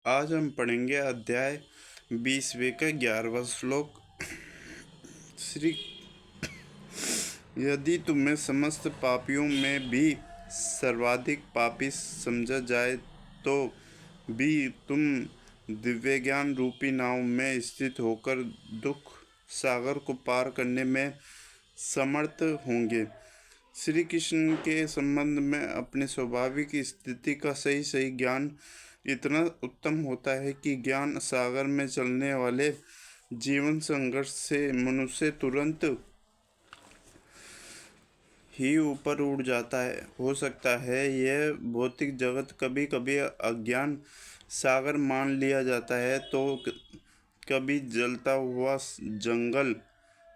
आज हम पढ़ेंगे अध्याय 20वें का 11वां श्लोक। श्री यदि तुम्हें समस्त पापियों में भी सर्वाधिक पापी समझा जाए तो भी तुम दिव्य ज्ञान रूपी नाव में स्थित होकर दुख सागर को पार करने में समर्थ होंगे। श्री कृष्ण के संबंध में अपने स्वाभाविक स्थिति का सही सही ज्ञान इतना उत्तम होता है कि ज्ञान सागर में चलने वाले जीवन संघर्ष से मनुष्य तुरंत ही ऊपर उड़ जाता है। हो सकता है यह भौतिक जगत कभी कभी अज्ञान सागर मान लिया जाता है तो कभी जलता हुआ जंगल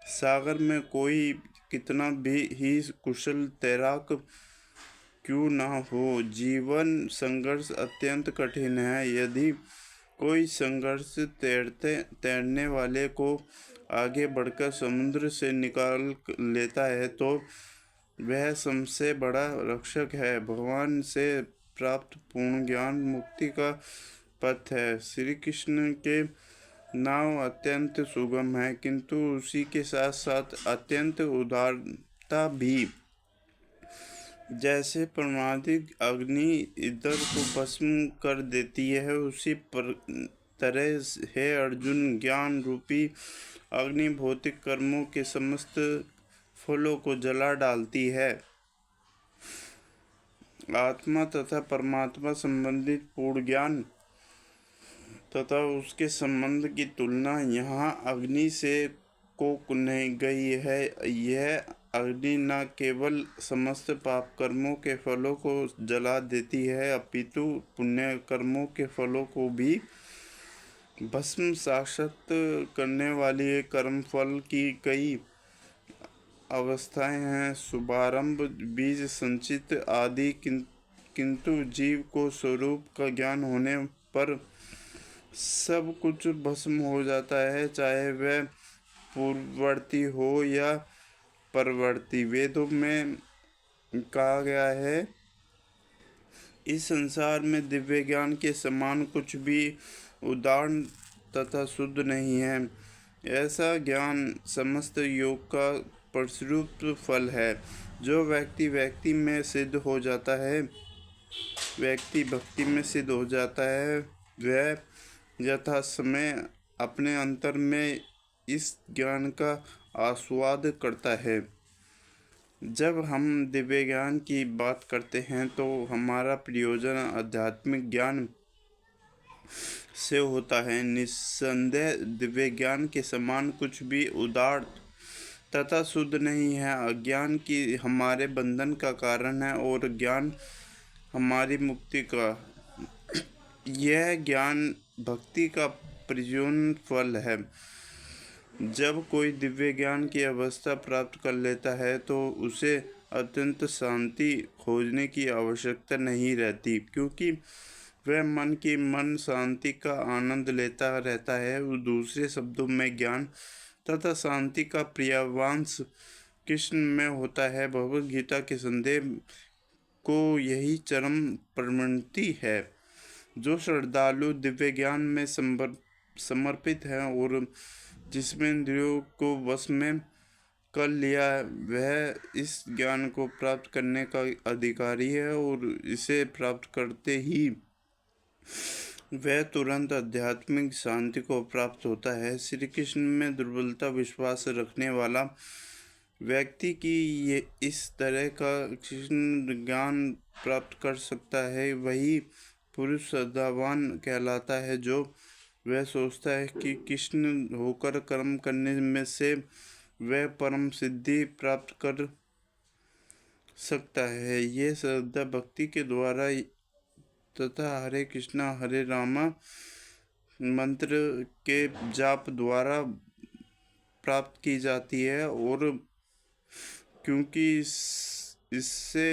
सागर में कोई कितना भी ही कुशल तैराक क्यों ना हो, जीवन संघर्ष अत्यंत कठिन है। यदि कोई संघर्ष तैरने वाले को आगे बढ़कर समुद्र से निकाल लेता है तो वह सबसे बड़ा रक्षक है। भगवान से प्राप्त पूर्ण ज्ञान मुक्ति का पथ है। श्री कृष्ण के नाव अत्यंत सुगम है, किंतु उसी के साथ साथ अत्यंत उदारता भी। जैसे परमाणुक अग्नि ईंधन को भस्म कर देती है, उसी तरह है अर्जुन ज्ञान रूपी अग्नि भौतिक कर्मों के समस्त फलों को जला डालती है। आत्मा तथा परमात्मा संबंधित पूर्ण ज्ञान तथा उसके संबंध की तुलना यहाँ अग्नि से को नहीं गई है। यह अग्नि न केवल समस्त पाप कर्मों के फलों को जला देती है, अपितु पुण्य कर्मों के फलों को भी भस्म साक्षात करने वाली कर्म फल की कई अवस्थाएं हैं। शुभारंभ, बीज संचित आदि। किंतु जीव को स्वरूप का ज्ञान होने पर सब कुछ भस्म हो जाता है, चाहे वह पूर्ववर्ती हो या परवर्ती। वेदों में कहा गया है, इस संसार में दिव्य ज्ञान के समान कुछ भी उदार तथा शुद्ध नहीं है। ऐसा ज्ञान समस्त योग का परिश्रुत फल है, जो व्यक्ति में सिद्ध हो जाता है। व्यक्ति भक्ति में सिद्ध हो जाता है, वह यथा समय अपने अंतर में इस ज्ञान का आस्वाद करता है। जब हम दिव्य ज्ञान की बात करते हैं तो हमारा प्रयोजन आध्यात्मिक ज्ञान से होता है। निस्संदेह दिव्य ज्ञान के समान कुछ भी उदार तथा शुद्ध नहीं है। अज्ञान की हमारे बंधन का कारण है और ज्ञान हमारी मुक्ति का। यह ज्ञान भक्ति का प्रयोजन फल है। जब कोई दिव्य ज्ञान की अवस्था प्राप्त कर लेता है तो उसे अत्यंत शांति खोजने की आवश्यकता नहीं रहती, क्योंकि वह मन शांति का आनंद लेता रहता है। दूसरे शब्दों में ज्ञान तथा शांति का पर्यावांश कृष्ण में होता है। भगवद गीता के संदेश को यही चरम प्रवृत्ति है। जो श्रद्धालु दिव्य ज्ञान में समर्पित है और जिसमें इंद्रियों को वश में कर लिया, वह इस ज्ञान को प्राप्त करने का अधिकारी है और इसे प्राप्त करते ही वह तुरंत आध्यात्मिक शांति को प्राप्त होता है। श्री कृष्ण में दुर्बलता विश्वास रखने वाला व्यक्ति की ये इस तरह का कृष्ण ज्ञान प्राप्त कर सकता है, वही पुरुष श्रद्धावान कहलाता है। जो वह सोचता है कि कृष्ण होकर कर्म करने में से वह परम सिद्धि प्राप्त कर सकता है। ये श्रद्धा भक्ति के द्वारा तथा हरे कृष्णा हरे रामा मंत्र के जाप द्वारा प्राप्त की जाती है, और क्योंकि इससे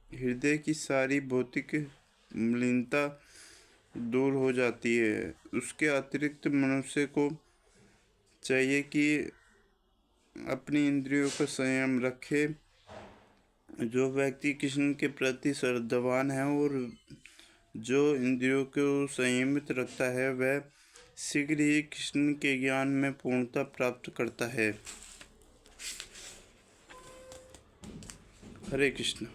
हृदय की सारी भौतिक मलिनता दूर हो जाती है। उसके अतिरिक्त मनुष्य को चाहिए कि अपनी इंद्रियों का संयम रखे। जो व्यक्ति कृष्ण के प्रति श्रद्धावान है और जो इंद्रियों को संयमित रखता है वह शीघ्र ही कृष्ण के ज्ञान में पूर्णता प्राप्त करता है। हरे कृष्ण।